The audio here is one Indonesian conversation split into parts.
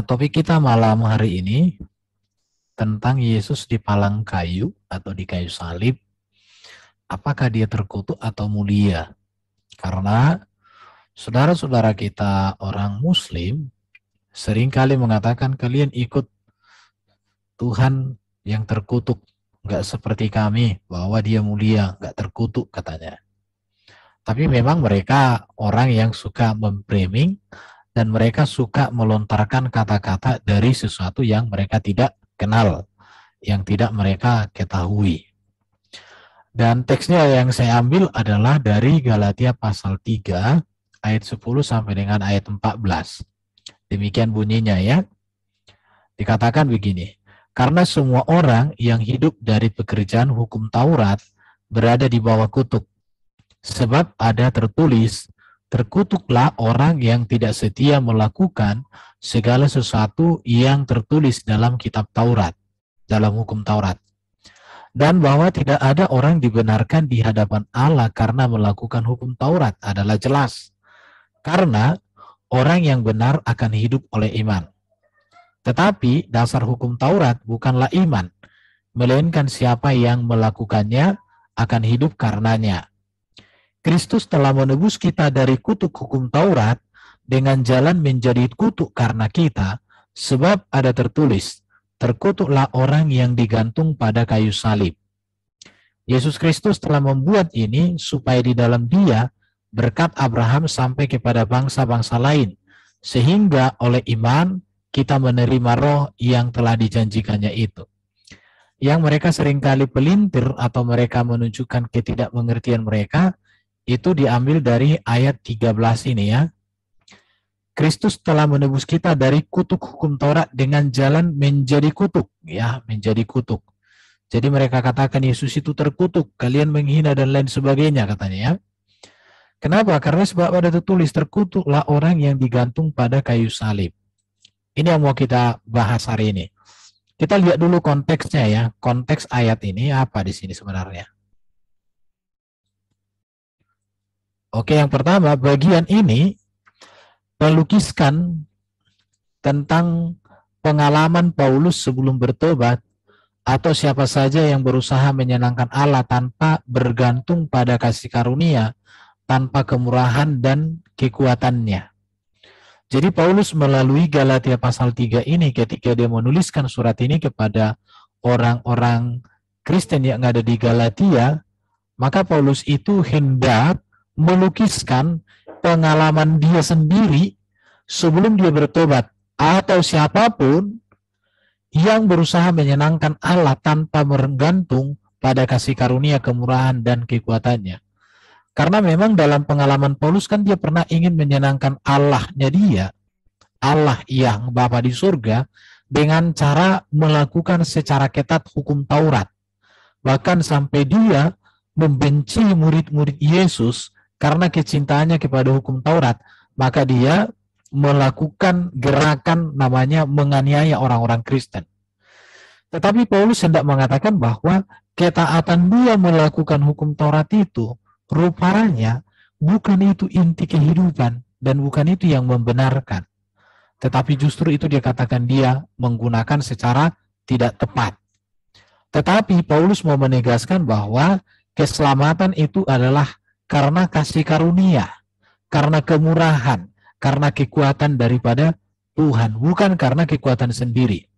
Topik kita malam hari ini tentang Yesus di palang kayu atau di kayu salib. Apakah dia terkutuk atau mulia? Karena saudara-saudara kita orang Muslim seringkali mengatakan kalian ikut Tuhan yang terkutuk, nggak seperti kami bahwa dia mulia, nggak terkutuk katanya. Tapi memang mereka orang yang suka memframing dan mereka suka melontarkan kata-kata dari sesuatu yang mereka tidak kenal, yang tidak mereka ketahui. Dan teksnya yang saya ambil adalah dari Galatia pasal 3 ayat 10 sampai dengan ayat 14. Demikian bunyinya ya. Dikatakan begini, karena semua orang yang hidup dari pekerjaan hukum Taurat berada di bawah kutuk. Sebab ada tertulis, terkutuklah orang yang tidak setia melakukan segala sesuatu yang tertulis dalam kitab Taurat, dalam hukum Taurat. Dan bahwa tidak ada orang dibenarkan di hadapan Allah karena melakukan hukum Taurat adalah jelas. Karena orang yang benar akan hidup oleh iman. Tetapi dasar hukum Taurat bukanlah iman, melainkan siapa yang melakukannya akan hidup karenanya. Kristus telah menebus kita dari kutuk hukum Taurat dengan jalan menjadi kutuk karena kita, sebab ada tertulis, terkutuklah orang yang digantung pada kayu salib. Yesus Kristus telah membuat ini supaya di dalam Dia berkat Abraham sampai kepada bangsa-bangsa lain, sehingga oleh iman kita menerima roh yang telah dijanjikannya itu. Yang mereka seringkali pelintir atau mereka menunjukkan ketidakmengertian mereka, itu diambil dari ayat 13 ini ya. Kristus telah menebus kita dari kutuk hukum Taurat dengan jalan menjadi kutuk, ya, menjadi kutuk. Jadi mereka katakan Yesus itu terkutuk, kalian menghina dan lain sebagainya katanya ya. Kenapa? Karena sebab ada tertulis terkutuklah orang yang digantung pada kayu salib. Ini yang mau kita bahas hari ini. Kita lihat dulu konteksnya ya. Konteks ayat ini apa di sini sebenarnya? Oke, yang pertama, bagian ini melukiskan tentang pengalaman Paulus sebelum bertobat atau siapa saja yang berusaha menyenangkan Allah tanpa bergantung pada kasih karunia, tanpa kemurahan dan kekuatannya. Jadi Paulus melalui Galatia pasal 3 ini ketika dia menuliskan surat ini kepada orang-orang Kristen yang ada di Galatia, maka Paulus itu hendak melukiskan pengalaman dia sendiri sebelum dia bertobat atau siapapun yang berusaha menyenangkan Allah tanpa bergantung pada kasih karunia, kemurahan, dan kekuatannya. Karena memang dalam pengalaman Paulus kan dia pernah ingin menyenangkan Allahnya dia, Allah yang Bapa di surga, dengan cara melakukan secara ketat hukum Taurat. Bahkan sampai dia membenci murid-murid Yesus karena kecintaannya kepada hukum Taurat, maka dia melakukan gerakan namanya menganiaya orang-orang Kristen. Tetapi Paulus hendak mengatakan bahwa ketaatan dia melakukan hukum Taurat itu rupanya bukan itu inti kehidupan dan bukan itu yang membenarkan. Tetapi justru itu dia katakan dia menggunakan secara tidak tepat. Tetapi Paulus mau menegaskan bahwa keselamatan itu adalah karena kasih karunia, karena kemurahan, karena kekuatan daripada Tuhan, bukan karena kekuatan sendiri.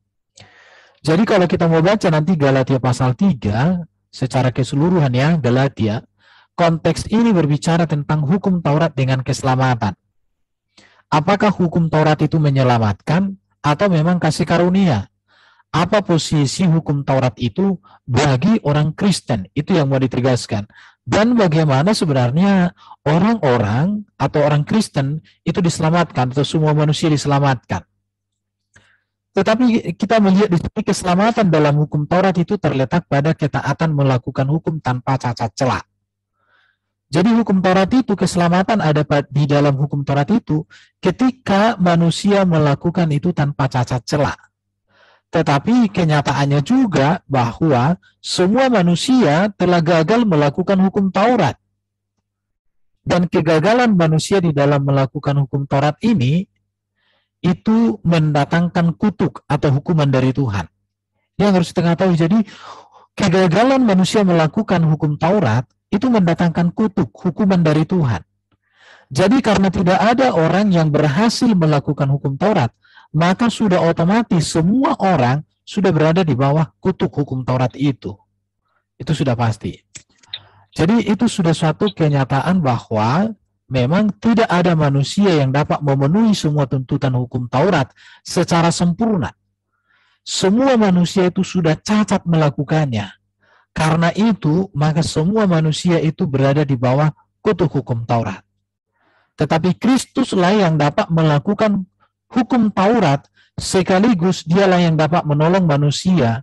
Jadi kalau kita mau baca nanti Galatia pasal 3 secara keseluruhan ya, Galatia, konteks ini berbicara tentang hukum Taurat dengan keselamatan. Apakah hukum Taurat itu menyelamatkan atau memang kasih karunia? Apa posisi hukum Taurat itu bagi orang Kristen? Itu yang mau ditegaskan. Dan bagaimana sebenarnya orang-orang atau orang Kristen itu diselamatkan atau semua manusia diselamatkan. Tetapi kita melihat di sini keselamatan dalam hukum Taurat itu terletak pada ketaatan melakukan hukum tanpa cacat celah. Jadi hukum Taurat itu, keselamatan ada di dalam hukum Taurat itu ketika manusia melakukan itu tanpa cacat celah. Tetapi kenyataannya juga bahwa semua manusia telah gagal melakukan hukum Taurat. Dan kegagalan manusia di dalam melakukan hukum Taurat ini itu mendatangkan kutuk atau hukuman dari Tuhan. Yang harus kita ketahui, jadi kegagalan manusia melakukan hukum Taurat itu mendatangkan kutuk, hukuman dari Tuhan. Jadi karena tidak ada orang yang berhasil melakukan hukum Taurat, maka sudah otomatis semua orang sudah berada di bawah kutuk hukum Taurat itu. Itu sudah pasti. Jadi itu sudah suatu kenyataan bahwa memang tidak ada manusia yang dapat memenuhi semua tuntutan hukum Taurat secara sempurna. Semua manusia itu sudah cacat melakukannya. Karena itu, maka semua manusia itu berada di bawah kutuk hukum Taurat. Tetapi Kristuslah yang dapat melakukan hukum Taurat, sekaligus dialah yang dapat menolong manusia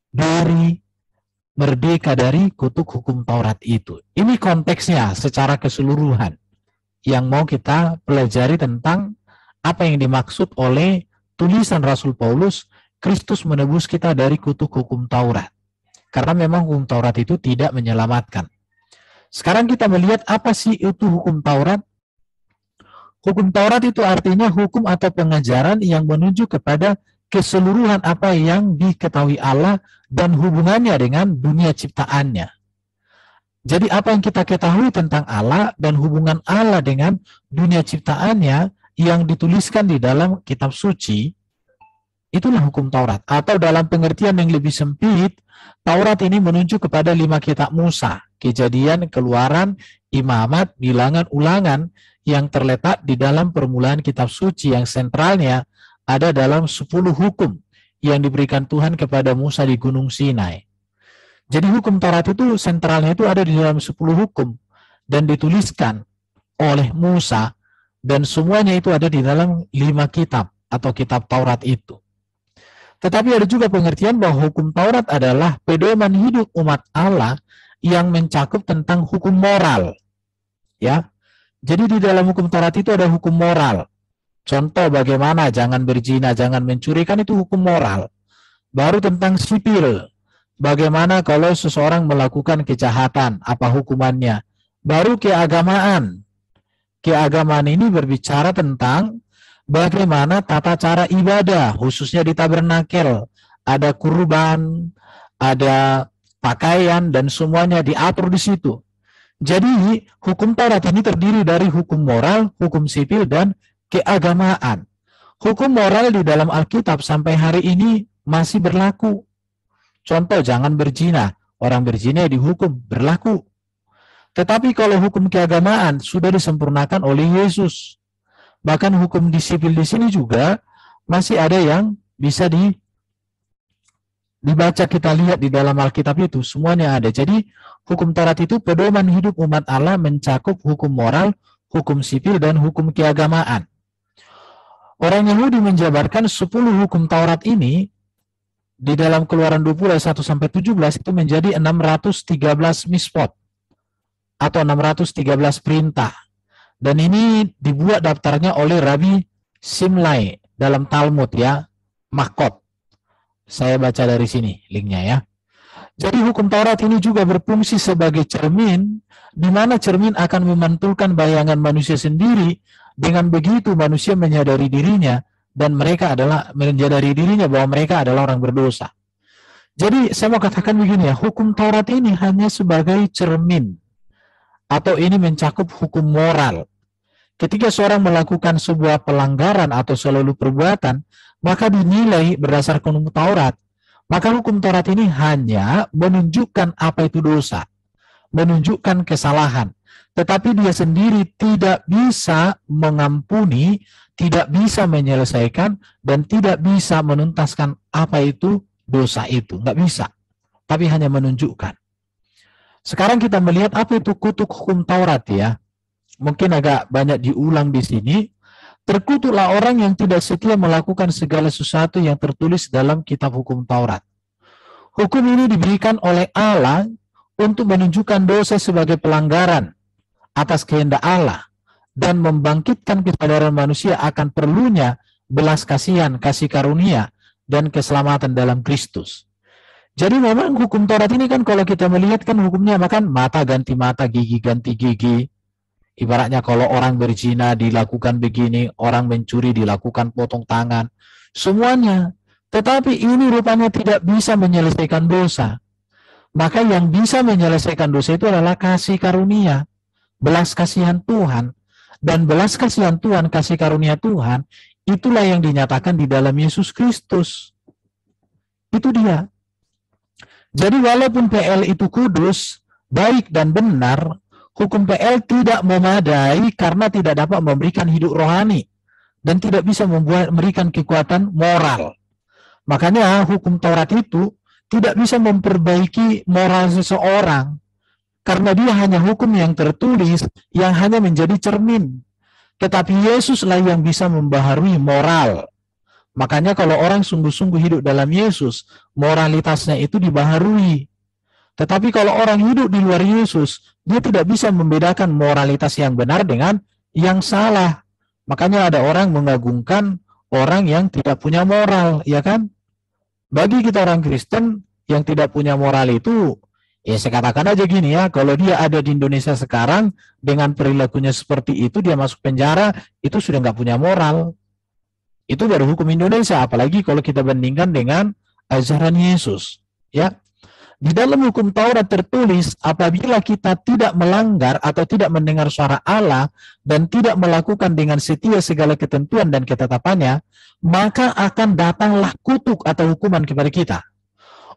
dari merdeka dari kutuk hukum Taurat itu. Ini konteksnya secara keseluruhan yang mau kita pelajari tentang apa yang dimaksud oleh tulisan Rasul Paulus, Kristus menebus kita dari kutuk hukum Taurat. Karena memang hukum Taurat itu tidak menyelamatkan. Sekarang kita melihat apa sih itu hukum Taurat. Hukum Taurat itu artinya hukum atau pengajaran yang menuju kepada keseluruhan apa yang diketahui Allah dan hubungannya dengan dunia ciptaannya. Jadi apa yang kita ketahui tentang Allah dan hubungan Allah dengan dunia ciptaannya yang dituliskan di dalam kitab suci, itulah hukum Taurat. Atau dalam pengertian yang lebih sempit, Taurat ini menunjuk kepada 5 kitab Musa, Kejadian, Keluaran, Imamat, Bilangan, Ulangan, yang terletak di dalam permulaan kitab suci yang sentralnya ada dalam 10 hukum yang diberikan Tuhan kepada Musa di Gunung Sinai. Jadi hukum Taurat itu sentralnya itu ada di dalam 10 hukum dan dituliskan oleh Musa, dan semuanya itu ada di dalam 5 kitab atau kitab Taurat itu. Tetapi ada juga pengertian bahwa hukum Taurat adalah pedoman hidup umat Allah yang mencakup tentang hukum moral. Ya. Jadi di dalam hukum Taurat itu ada hukum moral. Contoh bagaimana jangan berzina, jangan mencuri, kan itu hukum moral. Baru tentang sipil. Bagaimana kalau seseorang melakukan kejahatan, apa hukumannya. Baru keagamaan. Keagamaan ini berbicara tentang bagaimana tata cara ibadah, khususnya di tabernakel. Ada kurban, ada pakaian, dan semuanya diatur di situ. Jadi, hukum Taurat ini terdiri dari hukum moral, hukum sipil, dan keagamaan. Hukum moral di dalam Alkitab sampai hari ini masih berlaku. Contoh, jangan berzina. Orang berzina dihukum, berlaku. Tetapi kalau hukum keagamaan sudah disempurnakan oleh Yesus. Bahkan hukum disiplin di sini juga masih ada yang bisa dibaca, kita lihat di dalam Alkitab itu, semuanya ada. Jadi hukum Taurat itu pedoman hidup umat Allah mencakup hukum moral, hukum sipil, dan hukum keagamaan. Orang Yahudi menjabarkan 10 hukum Taurat ini di dalam Keluaran 20 ayat 1-17 itu menjadi 613 mispot atau 613 perintah. Dan ini dibuat daftarnya oleh Rabbi Simlai dalam Talmud, ya, Makot. Saya baca dari sini linknya, ya. Jadi hukum Taurat ini juga berfungsi sebagai cermin, di mana cermin akan memantulkan bayangan manusia sendiri. Dengan begitu manusia menyadari dirinya, dan mereka adalah menyadari dirinya bahwa mereka adalah orang berdosa. Jadi saya mau katakan begini, ya, hukum Taurat ini hanya sebagai cermin, atau ini mencakup hukum moral. Ketika seorang melakukan sebuah pelanggaran atau selalu perbuatan, maka dinilai berdasarkan hukum Taurat. Maka hukum Taurat ini hanya menunjukkan apa itu dosa, menunjukkan kesalahan. Tetapi dia sendiri tidak bisa mengampuni, tidak bisa menyelesaikan, dan tidak bisa menuntaskan apa itu dosa itu. Nggak bisa. Tapi hanya menunjukkan. Sekarang kita melihat apa itu kutuk hukum Taurat, ya. Mungkin agak banyak diulang di sini. Terkutuklah orang yang tidak setia melakukan segala sesuatu yang tertulis dalam kitab hukum Taurat. Hukum ini diberikan oleh Allah untuk menunjukkan dosa sebagai pelanggaran atas kehendak Allah dan membangkitkan kesadaran manusia akan perlunya belas kasihan, kasih karunia, dan keselamatan dalam Kristus. Jadi memang hukum Taurat ini kan kalau kita melihat kan hukumnya makan mata ganti mata, gigi ganti gigi. Ibaratnya kalau orang berzina dilakukan begini, orang mencuri dilakukan potong tangan, semuanya. Tetapi ini rupanya tidak bisa menyelesaikan dosa. Maka yang bisa menyelesaikan dosa itu adalah kasih karunia, belas kasihan Tuhan. Dan belas kasihan Tuhan, kasih karunia Tuhan, itulah yang dinyatakan di dalam Yesus Kristus. Itu dia. Jadi walaupun PL itu kudus, baik dan benar, hukum PL tidak memadai karena tidak dapat memberikan hidup rohani dan tidak bisa memberikan kekuatan moral. Makanya hukum Taurat itu tidak bisa memperbaiki moral seseorang karena dia hanya hukum yang tertulis yang hanya menjadi cermin. Tetapi Yesuslah yang bisa membaharui moral. Makanya kalau orang sungguh-sungguh hidup dalam Yesus, moralitasnya itu dibaharui. Tetapi kalau orang hidup di luar Yesus, dia tidak bisa membedakan moralitas yang benar dengan yang salah. Makanya ada orang mengagungkan orang yang tidak punya moral, ya kan? Bagi kita orang Kristen yang tidak punya moral itu, ya saya katakan aja gini ya, kalau dia ada di Indonesia sekarang dengan perilakunya seperti itu, dia masuk penjara, itu sudah nggak punya moral. Itu baru hukum Indonesia, apalagi kalau kita bandingkan dengan ajaran Yesus. Ya, di dalam hukum Taurat tertulis, apabila kita tidak melanggar atau tidak mendengar suara Allah dan tidak melakukan dengan setia segala ketentuan dan ketetapannya, maka akan datanglah kutuk atau hukuman kepada kita.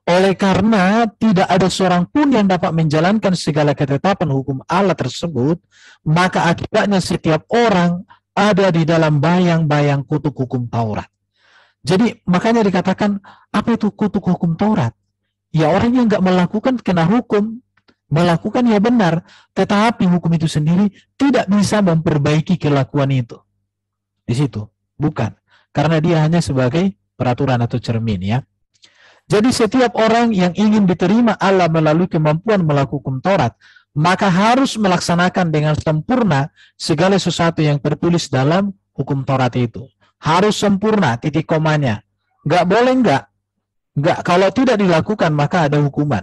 Oleh karena tidak ada seorang pun yang dapat menjalankan segala ketetapan hukum Allah tersebut, maka akibatnya setiap orang ada di dalam bayang-bayang kutuk hukum Taurat. Jadi makanya dikatakan, apa itu kutuk hukum Taurat? Ya orang yang nggak melakukan kena hukum, melakukan ya benar, tetapi hukum itu sendiri tidak bisa memperbaiki kelakuan itu. Di situ, bukan. Karena dia hanya sebagai peraturan atau cermin ya. Jadi setiap orang yang ingin diterima Allah melalui kemampuan melakukan hukum Taurat, maka harus melaksanakan dengan sempurna segala sesuatu yang tertulis dalam hukum Taurat itu. Harus sempurna, titik komanya. Nggak boleh nggak. Kalau tidak dilakukan maka ada hukuman.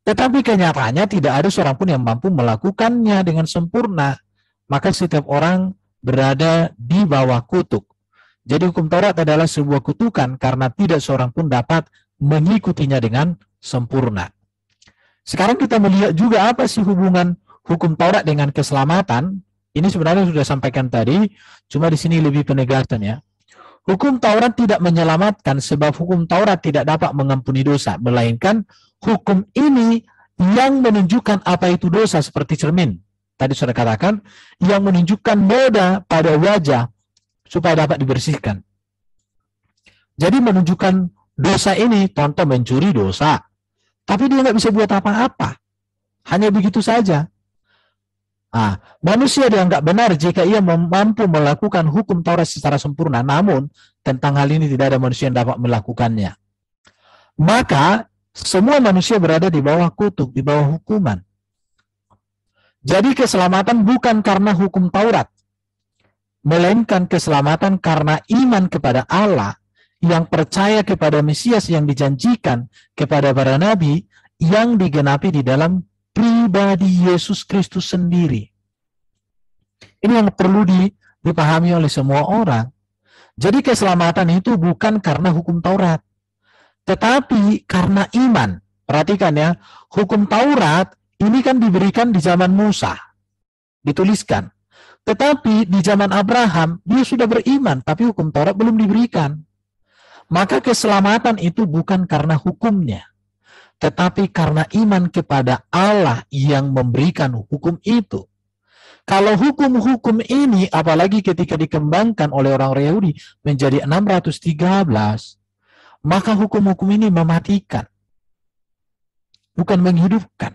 Tetapi kenyataannya tidak ada seorang pun yang mampu melakukannya dengan sempurna. Maka setiap orang berada di bawah kutuk. Jadi hukum Taurat adalah sebuah kutukan karena tidak seorang pun dapat mengikutinya dengan sempurna. Sekarang kita melihat juga apa sih hubungan hukum Taurat dengan keselamatan. Ini sebenarnya sudah sampaikan tadi, cuma di sini lebih penegasan ya. Hukum Taurat tidak menyelamatkan sebab hukum Taurat tidak dapat mengampuni dosa, melainkan hukum ini yang menunjukkan apa itu dosa seperti cermin. Tadi sudah katakan, yang menunjukkan noda pada wajah supaya dapat dibersihkan. Jadi menunjukkan dosa ini, contoh mencuri dosa. Tapi dia nggak bisa buat apa-apa. Hanya begitu saja. Nah, manusia dianggap benar jika ia mampu melakukan hukum Taurat secara sempurna. Namun, tentang hal ini tidak ada manusia yang dapat melakukannya. Maka, semua manusia berada di bawah kutuk, di bawah hukuman. Jadi keselamatan bukan karena hukum Taurat, melainkan keselamatan karena iman kepada Allah, yang percaya kepada Mesias yang dijanjikan kepada para nabi, yang digenapi di dalam pribadi Yesus Kristus sendiri. Ini yang perlu dipahami oleh semua orang. Jadi keselamatan itu bukan karena hukum Taurat, tetapi karena iman. Perhatikan ya, hukum Taurat ini kan diberikan di zaman Musa, dituliskan. Tetapi di zaman Abraham, dia sudah beriman, tapi hukum Taurat belum diberikan. Maka keselamatan itu bukan karena hukumnya, tetapi karena iman kepada Allah yang memberikan hukum itu. Kalau hukum-hukum ini, apalagi ketika dikembangkan oleh orang Yahudi menjadi 613, maka hukum-hukum ini mematikan, bukan menghidupkan,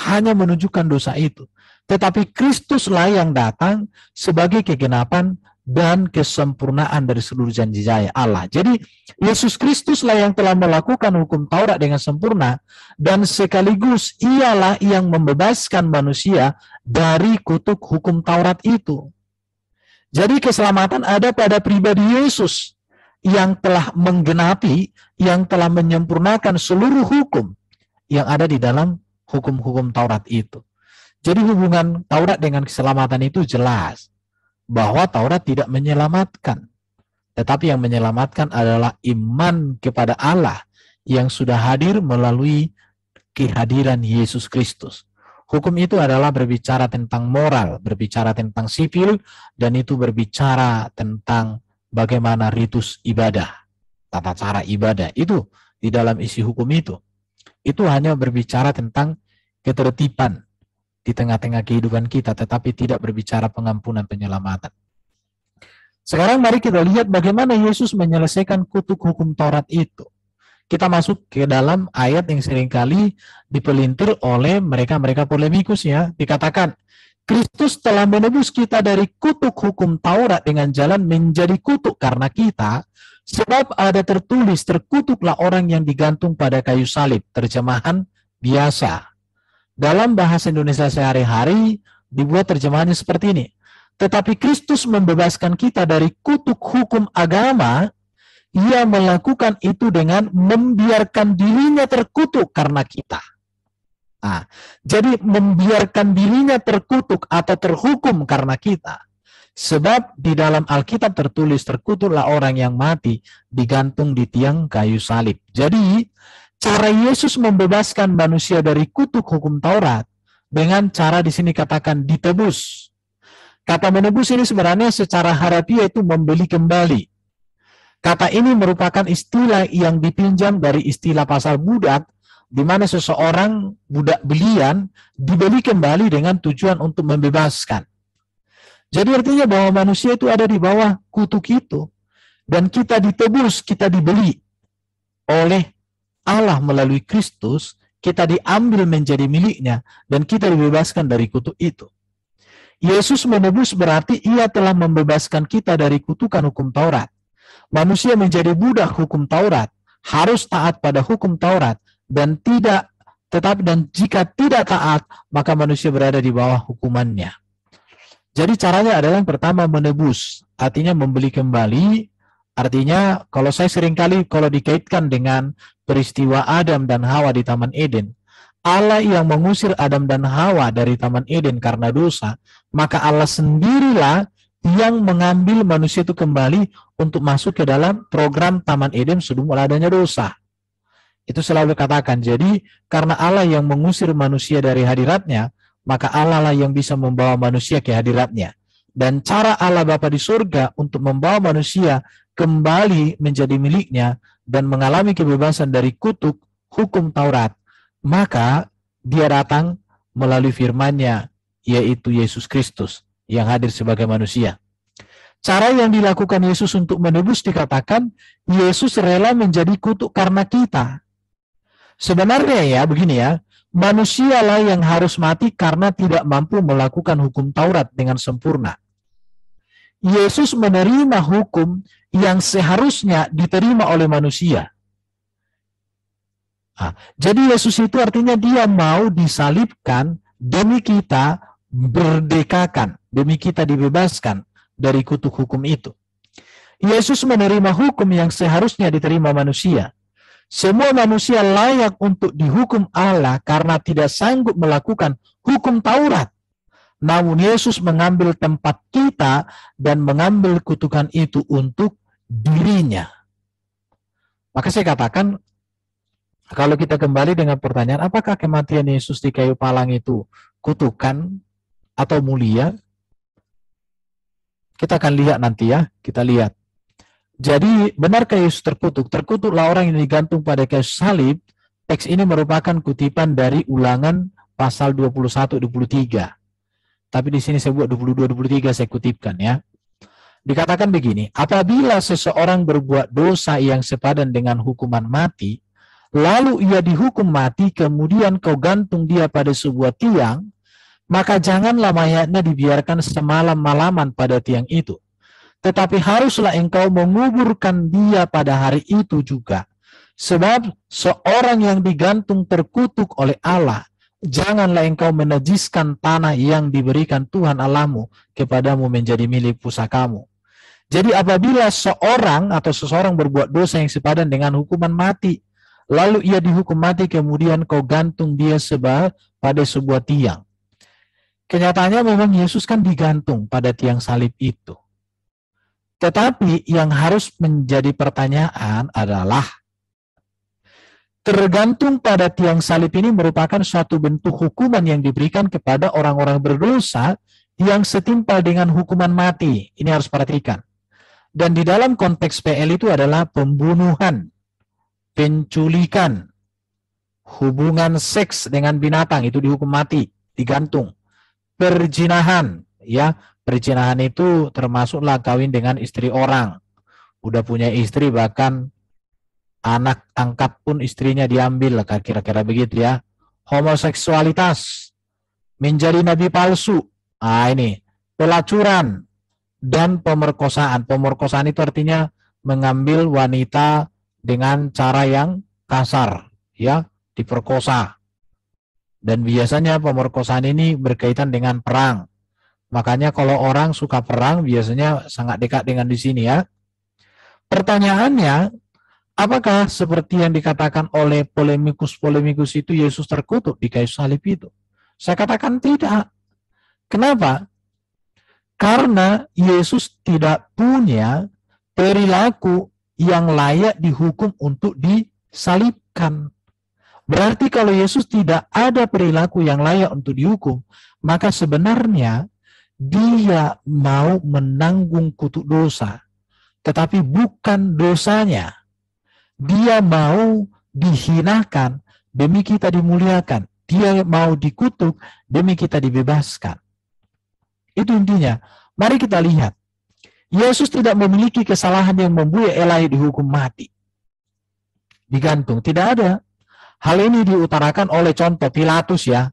hanya menunjukkan dosa itu. Tetapi Kristuslah yang datang sebagai kegenapan dan kesempurnaan dari seluruh janji Allah. Jadi Yesus Kristuslah yang telah melakukan hukum Taurat dengan sempurna, dan sekaligus ialah yang membebaskan manusia dari kutuk hukum Taurat itu. Jadi keselamatan ada pada pribadi Yesus yang telah menggenapi, yang telah menyempurnakan seluruh hukum yang ada di dalam hukum-hukum Taurat itu. Jadi hubungan Taurat dengan keselamatan itu jelas, bahwa Taurat tidak menyelamatkan, tetapi yang menyelamatkan adalah iman kepada Allah yang sudah hadir melalui kehadiran Yesus Kristus. Hukum itu adalah berbicara tentang moral, berbicara tentang sipil, dan itu berbicara tentang bagaimana ritus ibadah, tata cara ibadah. Itu di dalam isi hukum itu. Itu hanya berbicara tentang ketertiban di tengah-tengah kehidupan kita, tetapi tidak berbicara pengampunan penyelamatan. Sekarang mari kita lihat bagaimana Yesus menyelesaikan kutuk hukum Taurat itu. Kita masuk ke dalam ayat yang seringkali dipelintir oleh mereka polemikus ya. Dikatakan, Kristus telah menebus kita dari kutuk hukum Taurat dengan jalan menjadi kutuk karena kita, sebab ada tertulis, terkutuklah orang yang digantung pada kayu salib. Terjemahan biasa. Dalam bahasa Indonesia sehari-hari dibuat terjemahannya seperti ini. Tetapi Kristus membebaskan kita dari kutuk hukum agama. Ia melakukan itu dengan membiarkan dirinya terkutuk karena kita. Nah, jadi membiarkan dirinya terkutuk atau terhukum karena kita. Sebab di dalam Alkitab tertulis, terkutuklah orang yang mati digantung di tiang kayu salib. Jadi, cara Yesus membebaskan manusia dari kutuk hukum Taurat dengan cara di sini katakan ditebus. Kata menebus ini sebenarnya secara harafiah itu membeli kembali. Kata ini merupakan istilah yang dipinjam dari istilah pasar budak, di mana seseorang budak belian dibeli kembali dengan tujuan untuk membebaskan. Jadi artinya bahwa manusia itu ada di bawah kutuk itu, dan kita ditebus, kita dibeli oleh Allah melalui Kristus, kita diambil menjadi miliknya, dan kita dibebaskan dari kutuk itu. Yesus menebus berarti ia telah membebaskan kita dari kutukan hukum Taurat. Manusia menjadi budak hukum Taurat, harus taat pada hukum Taurat, dan jika tidak taat, maka manusia berada di bawah hukumannya. Jadi caranya adalah yang pertama menebus, artinya membeli kembali. Artinya kalau saya seringkali kalau dikaitkan dengan peristiwa Adam dan Hawa di Taman Eden, Allah yang mengusir Adam dan Hawa dari Taman Eden karena dosa, maka Allah sendirilah yang mengambil manusia itu kembali untuk masuk ke dalam program Taman Eden sebelum adanya dosa. Itu selalu katakan, jadi karena Allah yang mengusir manusia dari hadiratnya, maka Allah lah yang bisa membawa manusia ke hadiratnya. Dan cara Allah Bapa di surga untuk membawa manusia kembali menjadi miliknya dan mengalami kebebasan dari kutuk hukum Taurat, maka dia datang melalui firman-Nya, yaitu Yesus Kristus yang hadir sebagai manusia. Cara yang dilakukan Yesus untuk menebus dikatakan, Yesus rela menjadi kutuk karena kita. Sebenarnya ya, begini ya, manusialah yang harus mati karena tidak mampu melakukan hukum Taurat dengan sempurna. Yesus menerima hukum yang seharusnya diterima oleh manusia. Nah, jadi Yesus itu artinya dia mau disalibkan demi kita berdekakan, demi kita dibebaskan dari kutuk hukum itu. Yesus menerima hukum yang seharusnya diterima manusia. Semua manusia layak untuk dihukum Allah karena tidak sanggup melakukan hukum Taurat. Namun Yesus mengambil tempat kita dan mengambil kutukan itu untuk dirinya. Maka saya katakan, kalau kita kembali dengan pertanyaan, apakah kematian Yesus di kayu palang itu kutukan atau mulia? Kita akan lihat nanti ya, kita lihat. Jadi, benarkah Yesus terkutuk? Terkutuklah orang yang digantung pada kayu salib. Teks ini merupakan kutipan dari Ulangan pasal 21-23. Tapi di sini saya buat 22-23 saya kutipkan ya. Dikatakan begini, apabila seseorang berbuat dosa yang sepadan dengan hukuman mati, lalu ia dihukum mati, kemudian kau gantung dia pada sebuah tiang, maka janganlah mayatnya dibiarkan semalam-malaman pada tiang itu. Tetapi haruslah engkau menguburkan dia pada hari itu juga. Sebab seorang yang digantung terkutuk oleh Allah, janganlah engkau menajiskan tanah yang diberikan Tuhan Allahmu kepadamu menjadi milik pusakamu. Jadi apabila seorang atau seseorang berbuat dosa yang sepadan dengan hukuman mati, lalu ia dihukum mati, kemudian kau gantung dia pada sebuah tiang. Kenyataannya memang Yesus kan digantung pada tiang salib itu. Tetapi yang harus menjadi pertanyaan adalah, tergantung pada tiang salib ini merupakan suatu bentuk hukuman yang diberikan kepada orang-orang berdosa yang setimpal dengan hukuman mati. Ini harus perhatikan. Dan di dalam konteks PL itu adalah pembunuhan, penculikan, hubungan seks dengan binatang itu dihukum mati, digantung. Perzinahan, ya, perzinahan itu termasuklah kawin dengan istri orang. Udah punya istri, bahkan anak angkat pun istrinya diambil, kira-kira begitu ya. Homoseksualitas, menjadi nabi palsu, ini pelacuran dan pemerkosaan. Pemerkosaan itu artinya mengambil wanita dengan cara yang kasar, ya, diperkosa. Dan biasanya pemerkosaan ini berkaitan dengan perang. Makanya kalau orang suka perang biasanya sangat dekat dengan di sini ya. Pertanyaannya, apakah seperti yang dikatakan oleh polemikus-polemikus itu Yesus terkutuk di kayu salib itu? Saya katakan tidak. Kenapa? Karena Yesus tidak punya perilaku yang layak dihukum untuk disalibkan. Berarti kalau Yesus tidak ada perilaku yang layak untuk dihukum, maka sebenarnya dia mau menanggung kutuk dosa. Tetapi bukan dosanya. Dia mau dihinakan demi kita dimuliakan. Dia mau dikutuk demi kita dibebaskan. Itu intinya. Mari kita lihat. Yesus tidak memiliki kesalahan yang membuat Ilahi dihukum mati, digantung. Tidak ada. Hal ini diutarakan oleh contoh Pilatus ya.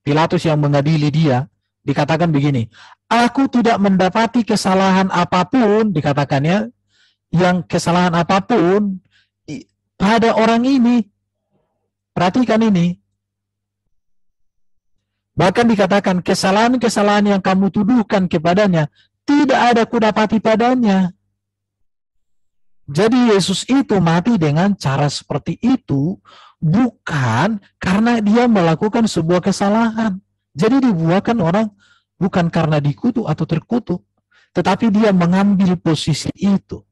Pilatus yang mengadili dia. Dikatakan begini. Aku tidak mendapati kesalahan apapun, dikatakannya, yang kesalahan apapun pada orang ini. Perhatikan ini. Bahkan dikatakan kesalahan-kesalahan yang kamu tuduhkan kepadanya tidak ada kudapati padanya. Jadi Yesus itu mati dengan cara seperti itu bukan karena dia melakukan sebuah kesalahan. Jadi dibuatkan orang bukan karena dikutuk atau terkutuk, tetapi dia mengambil posisi itu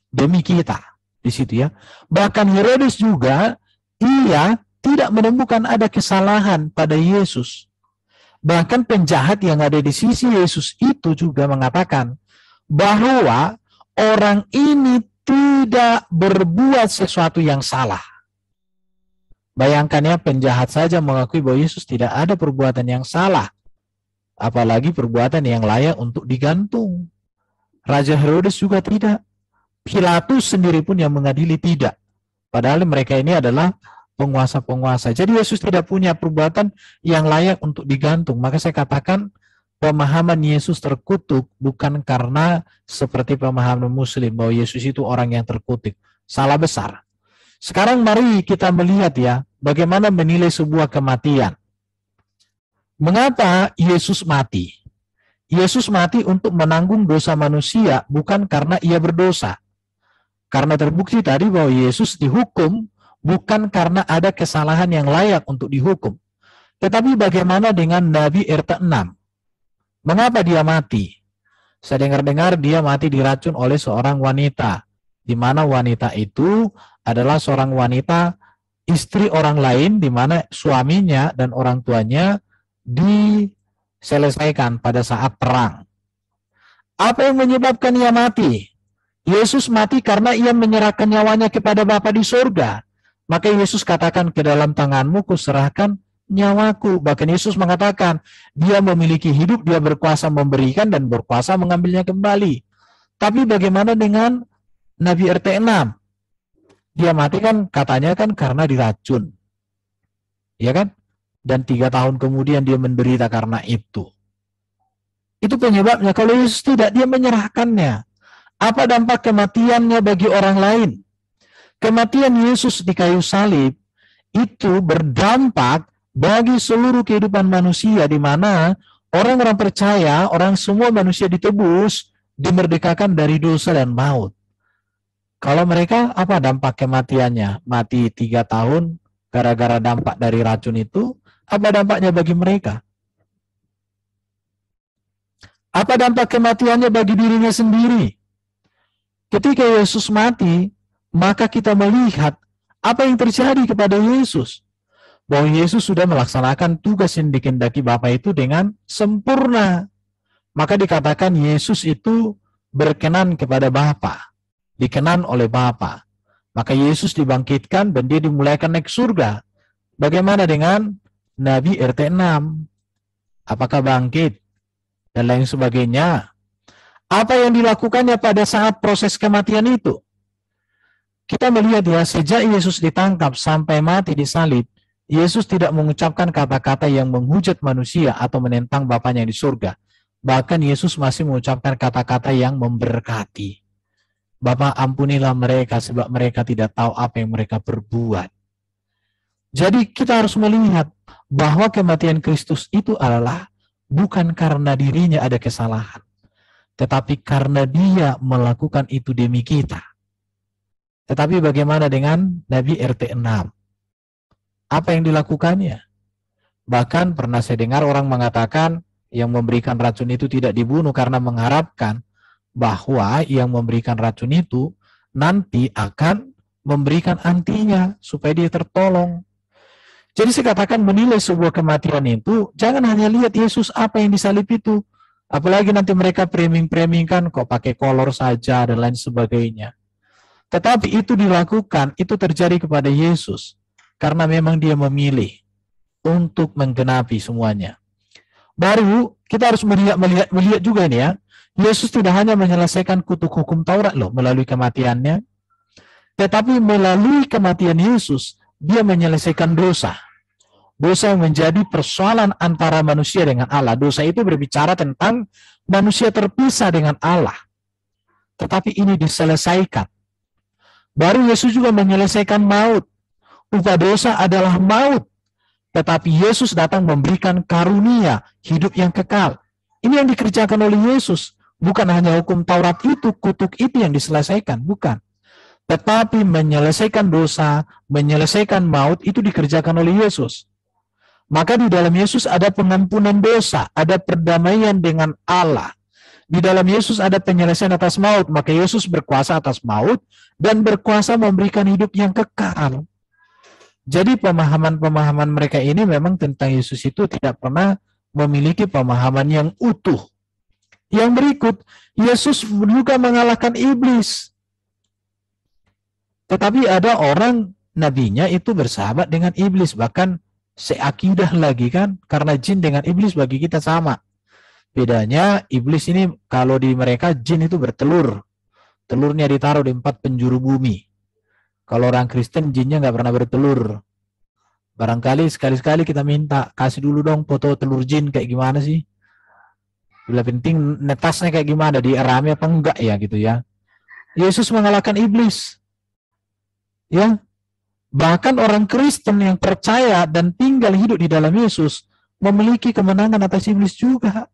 demi kita di situ ya. Bahkan Herodes juga ia tidak menemukan ada kesalahan pada Yesus. Bahkan penjahat yang ada di sisi Yesus itu juga mengatakan bahwa orang ini tidak berbuat sesuatu yang salah. Bayangkan ya, penjahat saja mengakui bahwa Yesus tidak ada perbuatan yang salah. Apalagi perbuatan yang layak untuk digantung. Raja Herodes juga tidak. Pilatus sendiri pun yang mengadili tidak. Padahal mereka ini adalah penguasa-penguasa. Jadi Yesus tidak punya perbuatan yang layak untuk digantung. Maka saya katakan pemahaman Yesus terkutuk bukan karena seperti pemahaman Muslim bahwa Yesus itu orang yang terkutuk. Salah besar. Sekarang mari kita melihat ya bagaimana menilai sebuah kematian. Mengapa Yesus mati? Yesus mati untuk menanggung dosa manusia bukan karena ia berdosa. Karena terbukti tadi bahwa Yesus dihukum bukan karena ada kesalahan yang layak untuk dihukum. Tetapi bagaimana dengan Nabi RT 6? Mengapa dia mati? Saya dengar-dengar dia mati diracun oleh seorang wanita. Di mana wanita itu adalah seorang wanita istri orang lain, di mana suaminya dan orang tuanya diselesaikan pada saat perang. Apa yang menyebabkan ia mati? Yesus mati karena ia menyerahkan nyawanya kepada Bapa di surga. Maka Yesus katakan, ke dalam tanganmu kuserahkan nyawaku. Bahkan Yesus mengatakan, dia memiliki hidup, dia berkuasa memberikan dan berkuasa mengambilnya kembali. Tapi bagaimana dengan Nabi RT 6? Dia mati kan katanya kan karena diracun. Ya kan? Dan 3 tahun kemudian dia menderita karena itu. Itu penyebabnya. Kalau Yesus tidak, dia menyerahkannya. Apa dampak kematiannya bagi orang lain? Kematian Yesus di kayu salib itu berdampak bagi seluruh kehidupan manusia, di mana orang-orang percaya, orang semua manusia ditebus, dimerdekakan dari dosa dan maut. Kalau mereka, apa dampak kematiannya? Mati 3 tahun gara-gara dampak dari racun itu, apa dampaknya bagi mereka? Apa dampak kematiannya bagi dirinya sendiri? Ketika Yesus mati, maka kita melihat apa yang terjadi kepada Yesus. Bahwa Yesus sudah melaksanakan tugas yang dikehendaki Bapa itu dengan sempurna. Maka dikatakan Yesus itu berkenan kepada Bapa, dikenan oleh Bapa. Maka Yesus dibangkitkan dan dia dimuliakan naik surga. Bagaimana dengan Nabi RT 6? Apakah bangkit? Dan lain sebagainya. Apa yang dilakukannya pada saat proses kematian itu? Kita melihat ya, sejak Yesus ditangkap sampai mati di salib, Yesus tidak mengucapkan kata-kata yang menghujat manusia atau menentang Bapanya di surga. Bahkan Yesus masih mengucapkan kata-kata yang memberkati. Bapa, ampunilah mereka sebab mereka tidak tahu apa yang mereka perbuat. Jadi kita harus melihat bahwa kematian Kristus itu adalah bukan karena dirinya ada kesalahan, tetapi karena dia melakukan itu demi kita. Tetapi bagaimana dengan Nabi RT 6? Apa yang dilakukannya? Bahkan pernah saya dengar orang mengatakan yang memberikan racun itu tidak dibunuh karena mengharapkan bahwa yang memberikan racun itu nanti akan memberikan antinya supaya dia tertolong. Jadi saya katakan menilai sebuah kematian itu, jangan hanya lihat Yesus apa yang disalib itu. Apalagi nanti mereka framing-framingkan kok pakai kolor saja dan lain sebagainya. Tetapi itu dilakukan, itu terjadi kepada Yesus. Karena memang dia memilih untuk menggenapi semuanya. Baru kita harus melihat juga ini ya. Yesus tidak hanya menyelesaikan kutuk hukum Taurat loh melalui kematiannya. Tetapi melalui kematian Yesus, dia menyelesaikan dosa. Dosa yang menjadi persoalan antara manusia dengan Allah. Dosa itu berbicara tentang manusia terpisah dengan Allah. Tetapi ini diselesaikan. Baru Yesus juga menyelesaikan maut. Upah dosa adalah maut. Tetapi Yesus datang memberikan karunia hidup yang kekal. Ini yang dikerjakan oleh Yesus. Bukan hanya hukum Taurat itu, kutuk itu yang diselesaikan. Bukan. Tetapi menyelesaikan dosa, menyelesaikan maut, itu dikerjakan oleh Yesus. Maka di dalam Yesus ada pengampunan dosa, ada perdamaian dengan Allah. Di dalam Yesus ada penyelesaian atas maut, maka Yesus berkuasa atas maut dan berkuasa memberikan hidup yang kekal. Jadi pemahaman-pemahaman mereka ini memang tentang Yesus itu tidak pernah memiliki pemahaman yang utuh. Yang berikut, Yesus juga mengalahkan iblis. Tetapi ada orang nabinya itu bersahabat dengan iblis, bahkan seakidah lagi kan, karena jin dengan iblis bagi kita sama. Bedanya iblis ini kalau di mereka jin itu bertelur. Telurnya ditaruh di 4 penjuru bumi. Kalau orang Kristen jinnya nggak pernah bertelur. Barangkali sekali-sekali kita minta, kasih dulu dong foto telur jin kayak gimana sih. Bila penting netasnya kayak gimana, diarami apa enggak ya gitu ya. Yesus mengalahkan iblis. Ya, bahkan orang Kristen yang percaya dan tinggal hidup di dalam Yesus memiliki kemenangan atas iblis juga.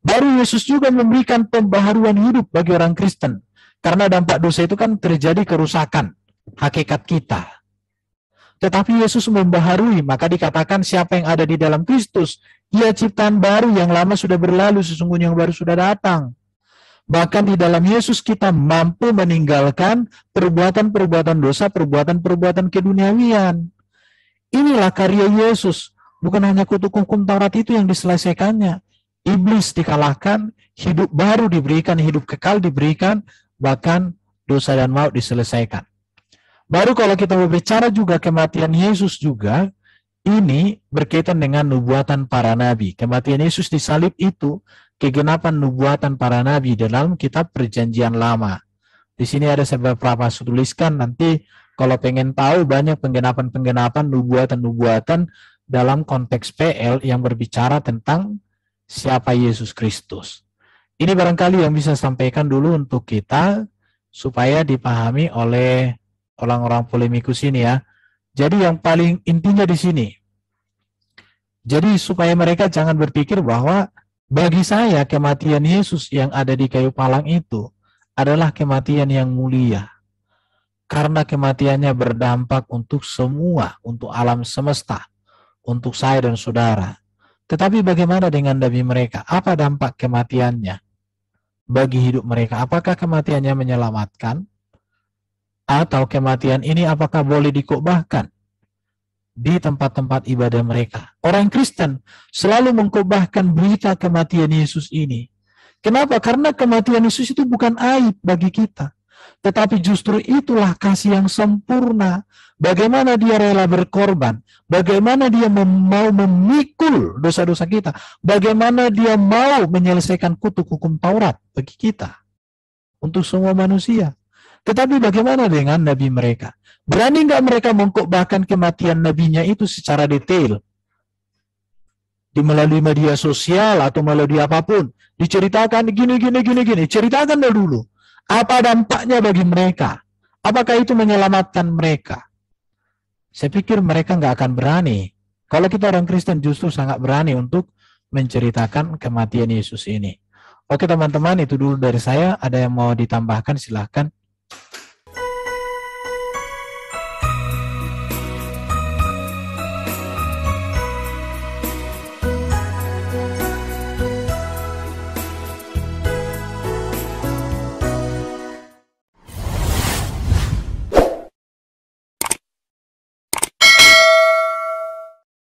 Baru Yesus juga memberikan pembaharuan hidup bagi orang Kristen. Karena dampak dosa itu kan terjadi kerusakan hakikat kita. Tetapi Yesus membaharui, maka dikatakan siapa yang ada di dalam Kristus, ia ciptaan baru, yang lama sudah berlalu, sesungguhnya yang baru sudah datang. Bahkan di dalam Yesus kita mampu meninggalkan perbuatan-perbuatan dosa, perbuatan-perbuatan keduniawian. Inilah karya Yesus. Bukan hanya kutuk hukum Taurat itu yang diselesaikannya. Iblis dikalahkan, hidup baru diberikan, hidup kekal diberikan, bahkan dosa dan maut diselesaikan. Baru kalau kita berbicara juga kematian Yesus juga, ini berkaitan dengan nubuatan para nabi. Kematian Yesus di salib itu kegenapan nubuatan para nabi dalam kitab Perjanjian Lama. Di sini ada beberapa tuliskan, nanti kalau pengen tahu banyak penggenapan-penggenapan nubuatan-nubuatan dalam konteks PL yang berbicara tentang siapa Yesus Kristus. Ini barangkali yang bisa sampaikan dulu untuk kita supaya dipahami oleh orang-orang polemikus ini ya. Jadi yang paling intinya di sini. Jadi supaya mereka jangan berpikir bahwa bagi saya kematian Yesus yang ada di kayu palang itu adalah kematian yang mulia. Karena kematiannya berdampak untuk semua, untuk alam semesta, untuk saya dan saudara. Tetapi bagaimana dengan Nabi mereka? Apa dampak kematiannya bagi hidup mereka? Apakah kematiannya menyelamatkan? Atau kematian ini apakah boleh dikubahkan di tempat-tempat ibadah mereka? Orang Kristen selalu mengkubahkan berita kematian Yesus ini. Kenapa? Karena kematian Yesus itu bukan aib bagi kita. Tetapi justru itulah kasih yang sempurna. Bagaimana dia rela berkorban, bagaimana dia mau memikul dosa-dosa kita, bagaimana dia mau menyelesaikan kutuk hukum Taurat bagi kita, untuk semua manusia. Tetapi bagaimana dengan nabi mereka? Berani nggak mereka mengkhotbahkan kematian nabinya itu secara detail? Melalui media sosial atau melalui apapun, diceritakan gini, ceritakan dulu. Apa dampaknya bagi mereka? Apakah itu menyelamatkan mereka? Saya pikir mereka nggak akan berani. Kalau kita orang Kristen justru sangat berani untuk menceritakan kematian Yesus ini. Oke teman-teman, itu dulu dari saya. Ada yang mau ditambahkan silahkan.